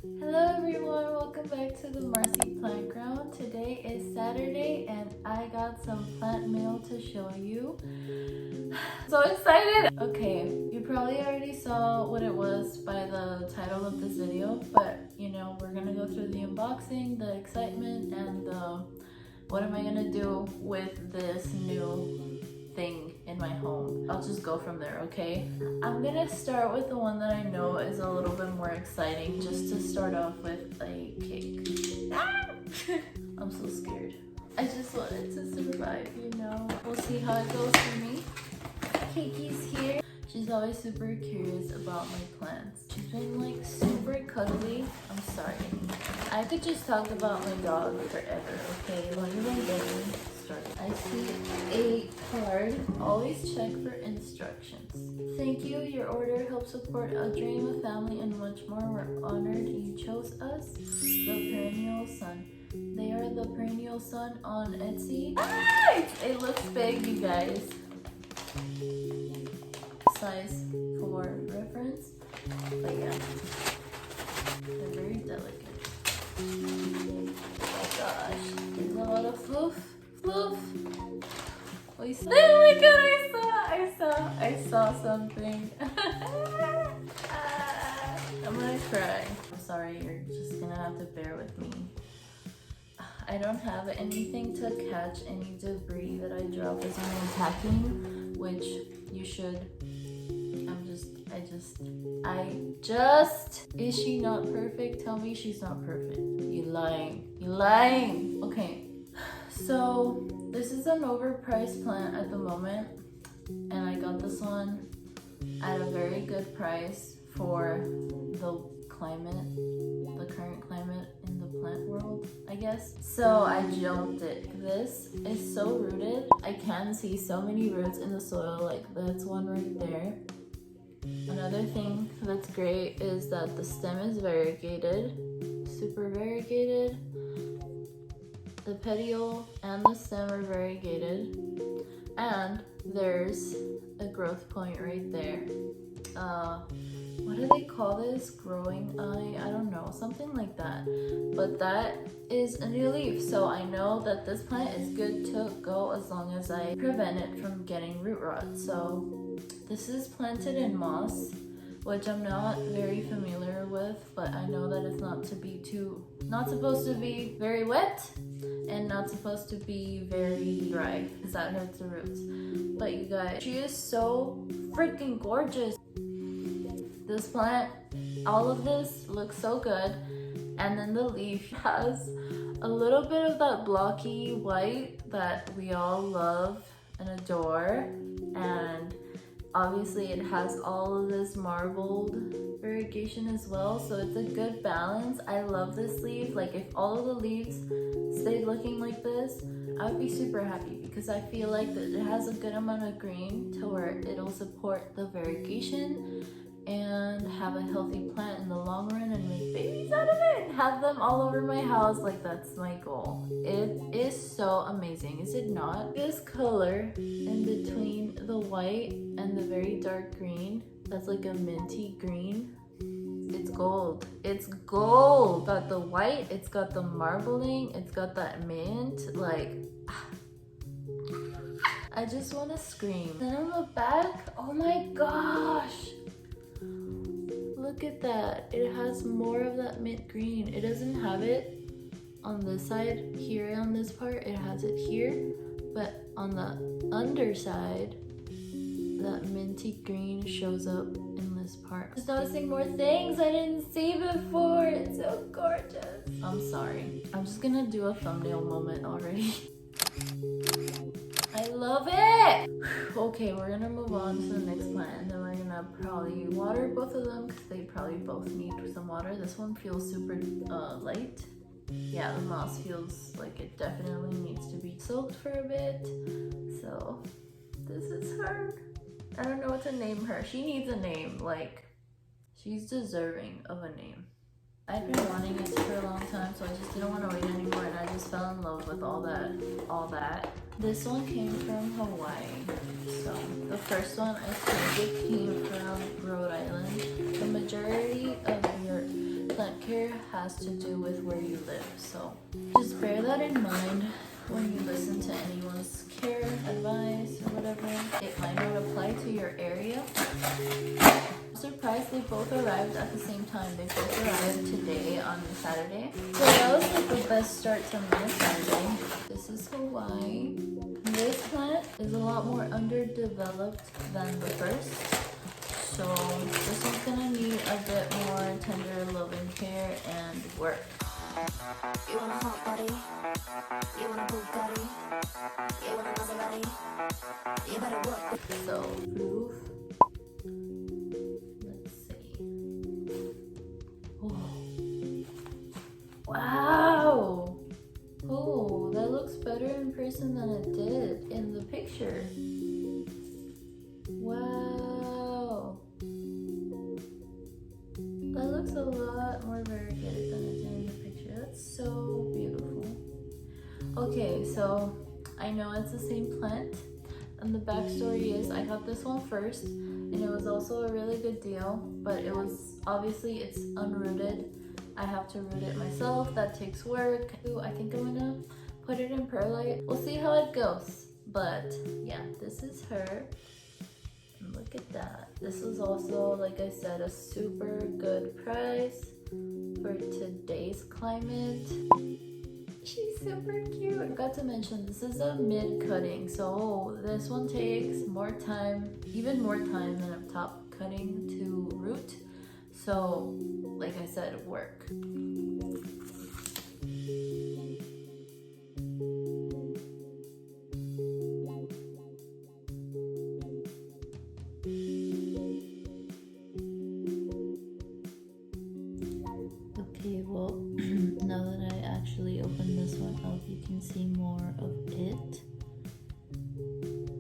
Hello everyone, welcome back to the Marcy Plant Ground. Today is Saturday and I got some plant mail to show you. So excited! Okay, you probably already saw what it was by the title of this video, but you know, we're gonna go through the unboxing, the excitement, and the what am I gonna do with this new thing in my home. I'll just go from there, okay? I'm gonna start with the one that I know is a little bit more exciting, just to start off with a cake. Ah! I'm so scared. I just want it to survive, you know? We'll see how it goes for me. Cakey's here. She's always super curious about my plants. She's been like super cuddly. I'm sorry. I could just talk about my dog forever, okay? Longer than getting started. I see a card. Always check for instructions. Thank you. Your order helps support a dream, a family, and much more. We're honored you chose us. The Perennial Sun. They are the Perennial Sun on Etsy. Ah! It looks big, you guys. Size for reference, but yeah, they're very delicate. Oh my gosh, there's a lot of fluff. Oh my god, I saw something. I'm gonna cry. I'm sorry, you're just gonna have to bear with me. I don't have anything to catch any debris that I drop as I'm unpacking, which you should. Is she not perfect? Tell me she's not perfect. You lying. Okay, so this is an overpriced plant at the moment, and I got this one at a very good price for the current climate in the plant world, I guess. So I jumped it. This is so rooted. I can see so many roots in the soil, like that's one right there. Another thing that's great is that the stem is variegated, super variegated. The petiole and the stem are variegated, and there's a growth point right there. What do they call this? Growing eye? I don't know, something like that. But that is a new leaf, so I know that this plant is good to go as long as I prevent it from getting root rot. So this is planted in moss, which I'm not very familiar with, but I know that it's not supposed to be very wet and not supposed to be very dry, because that hurts the roots. But you guys, she is so freaking gorgeous. This plant, all of this looks so good, and then the leaf has a little bit of that blocky white that we all love and adore, and obviously it has all of this marbled variegation as well, so it's a good balance. I love this leaf. Like, if all of the leaves stayed looking like this, I would be super happy, because I feel like that it has a good amount of green to where it'll support the variegation and have a healthy plant in the long run and make babies out of it and have them all over my house. Like, that's my goal. It is so amazing, is it not? This color in between the white and the very dark green, that's like a minty green. It's gold. It's gold. Got the white, it's got the marbling, it's got that mint. Like, I just want to scream. Then on the back, oh my gosh. Look at that. It has more of that mint green. It doesn't have it on this side here on this part. It has it here, but on the underside, that minty green shows up in this part. Just noticing more things I didn't see before. It's so gorgeous. I'm sorry. I'm just gonna do a thumbnail moment already. I love it! Okay, we're gonna move on to the next plant, and then we're gonna probably water both of them because they probably both need some water. This one feels super light. Yeah, the moss feels like it definitely needs to be soaked for a bit. So this is her. I don't know what to name her. She needs a name. Like, she's deserving of a name. I've been wanting it for a long time, so I just didn't want to wait anymore, and I just fell in love with all that. This one came from Hawaii. So the first one, I think it came from Rhode Island. The majority of your plant care has to do with where you live, so just bear that in mind when you listen to anyone's care advice or whatever. It might not apply to your area. I'm surprised they both arrived at the same time. They both arrived today on Saturday, so that was like the best start to my Saturday. This is Hawaii. This plant is a lot more underdeveloped than the first, so this one's gonna need a bit more tender loving care and work. You want a hot body? You want a Bugatti? You want a Maserati? You better work. So, roof. Let's see. Oh. Wow! Oh, that looks better in person than it did in the picture. Wow! That looks a lot more variegated than it did in the picture. That's so beautiful. Okay, so I know it's the same plant, and the backstory is I got this one first, and it was also a really good deal, but it was obviously it's unrooted. I have to root it myself. That takes work. I think I'm gonna put it in perlite. We'll see how it goes. But yeah, this is her. And look at that. This was also, like I said, a super good price for today's climate. She's super cute. I forgot to mention, this is a mid-cutting, so this one takes more time, even more time than a top cutting to root. So, like I said, work. Okay, well, now that I actually opened this one up, you can see more of it.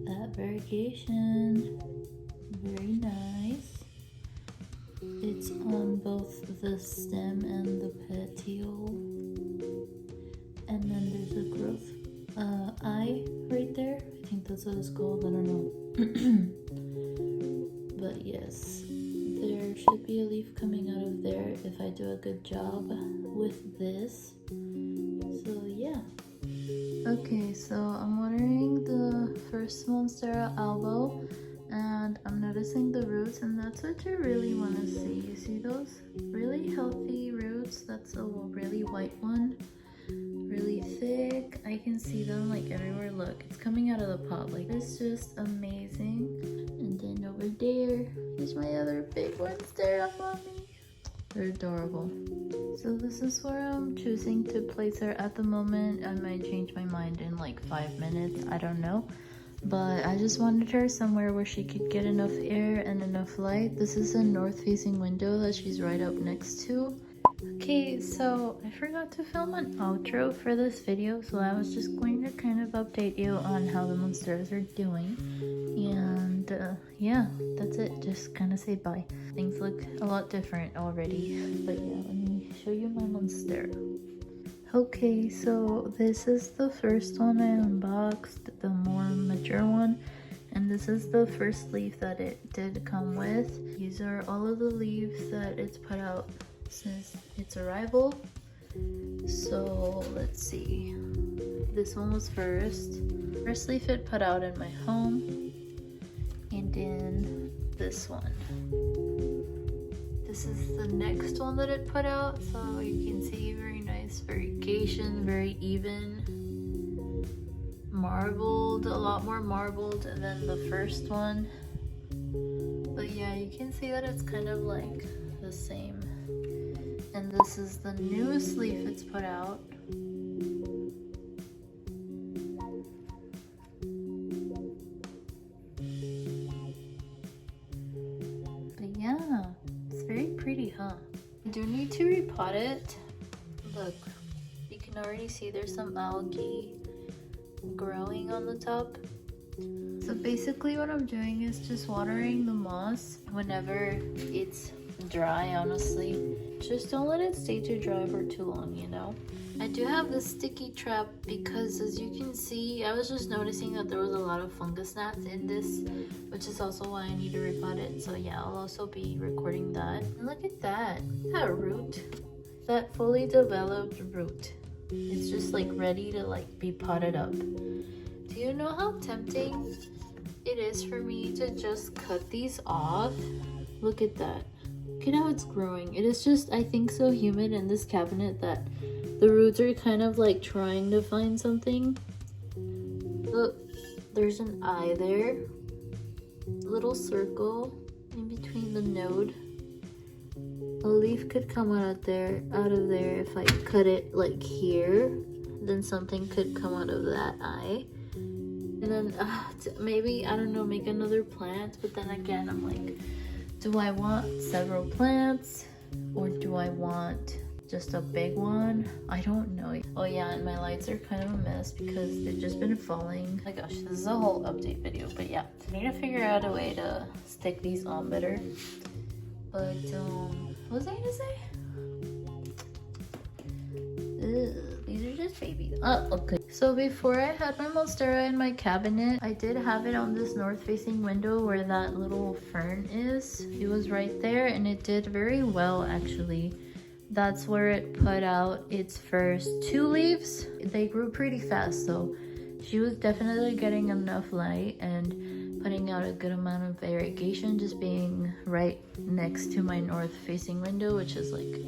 That variegation, very nice. It's on both the stem and the petiole. And then there's a growth eye right there. I think that's what it's called, I don't know. But yes, there should be a leaf coming out of there if I do a good job with this. So yeah. Okay, so I'm watering the first Monstera albo, and I'm noticing the roots, and that's what you really want to see. You see those really healthy roots? That's a really white one, really thick. I can see them like everywhere. Look, it's coming out of the pot. Like, it's just amazing. And then over there is my other big Monstera mommy. They're adorable. So this is where I'm choosing to place her at the moment. I might change my mind in like 5 minutes, I don't know. But I just wanted her somewhere where she could get enough air and enough light. This is a north-facing window that she's right up next to. Okay, so I forgot to film an outro for this video, so I was just going to kind of update you on how the Monsteras are doing. And yeah, that's it. Just kind of say bye. Things look a lot different already. But yeah, let me show you my Monstera. Okay, so this is the first one I unboxed, the more mature one, and this is the first leaf that it did come with. These are all of the leaves that it's put out since its arrival. So let's see, this one was first leaf it put out in my home, and then this one. This is the next one that it put out, so you can see very nice variegation, very even, marbled, a lot more marbled than the first one. But yeah, you can see that it's kind of like the same. And this is the newest leaf it's put out. But yeah, it's very pretty, huh? I do need to repot it. Look, you can already see there's some algae growing on the top. So basically what I'm doing is just watering the moss whenever it's dry, honestly. Just don't let it stay too dry for too long, you know? I do have the sticky trap because, as you can see, I was just noticing that there was a lot of fungus gnats in this, which is also why I need to repot it. So yeah, I'll also be recording that. And look at that root, that fully developed root. It's just like ready to like be potted up. Do you know how tempting it is for me to just cut these off? Look at that. Look at how it's growing. It is just, I think, so humid in this cabinet that the roots are kind of like trying to find something. Look, there's an eye there. Little circle in between the node. A leaf could come out of there if I cut it like here. Then something could come out of that eye. And then maybe, I don't know, make another plant. But then again, I'm like, do I want several plants? Or do I want just a big one? I don't know. Oh yeah, and my lights are kind of a mess because they've just been falling. Oh my gosh, this is a whole update video. But yeah, I need to figure out a way to stick these on better. But what was I gonna say? These are just babies. Oh, okay. So before I had my Monstera in my cabinet, I did have it on this north-facing window where that little fern is. It was right there, and it did very well, actually. That's where it put out its first 2 leaves. They grew pretty fast, so she was definitely getting enough light and putting out a good amount of irrigation, just being right next to my north-facing window, which is like,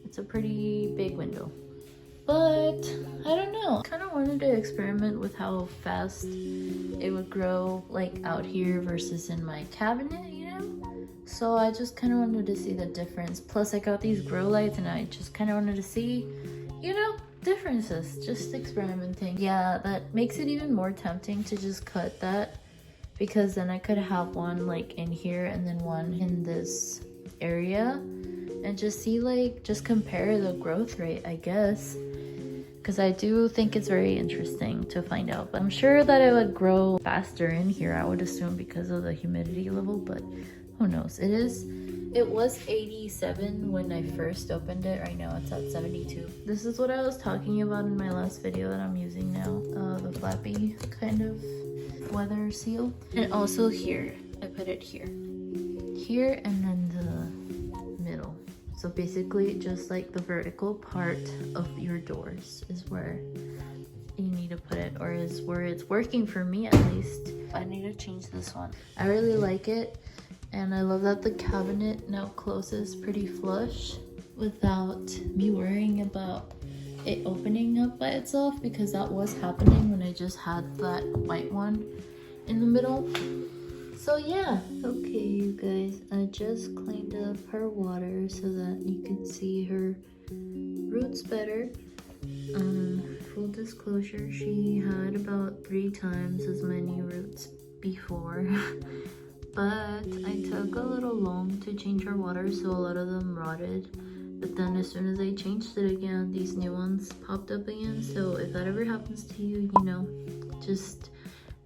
it's a pretty big window. But I don't know, I kind of wanted to experiment with how fast it would grow like out here versus in my cabinet, you know? So I just kind of wanted to see the difference. Plus I got these grow lights and I just kind of wanted to see, you know, differences, just experimenting. Yeah, that makes it even more tempting to just cut that, because then I could have one like in here and then one in this area and just see, like, just compare the growth rate, I guess. Because I do think it's very interesting to find out. But I'm sure that it would grow faster in here, I would assume, because of the humidity level, but who knows. It was 87 when I first opened it. Right now it's at 72. This is what I was talking about in my last video that I'm using now. The flappy kind of weather seal. And also here, I put it here. Here and then the middle. So basically just like the vertical part of your doors is where you need to put it, or is where it's working for me at least. I need to change this one. I really like it, and I love that the cabinet now closes pretty flush without me worrying about it opening up by itself, because that was happening when I just had that white one in the middle. So yeah, okay you guys, I just cleaned up her water so that you can see her roots better. Full disclosure, she had about 3 times as many roots before, but I took a little long to change her water, so a lot of them rotted. But then as soon as I changed it again, these new ones popped up again. So if that ever happens to you, you know, just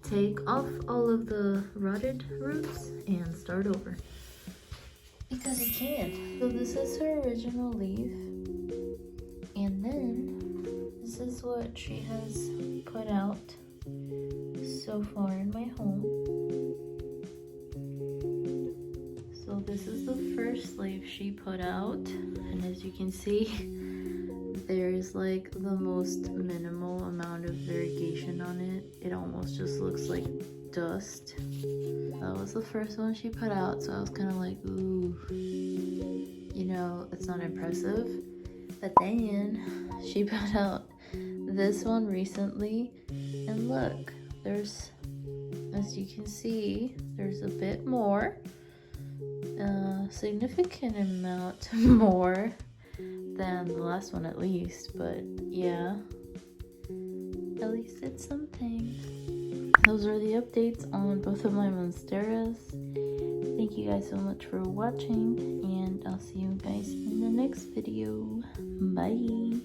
take off all of the rotted roots and start over, because you can. So this is her original leaf, and then this is what she has put out so far in my home. So this is the first leaf she put out, and as you can see, there's like the most minimal amount of irrigation on it. It almost just looks like dust. That was the first one she put out, so I was kind of like, ooh, you know, it's not impressive. But then she put out this one recently, and look, there's, as you can see, there's a bit more, significant amount more than the last one at least. But yeah, at least it's something. Those are the updates on both of my Monsteras. Thank you guys so much for watching, and I'll see you guys in the next video. Bye.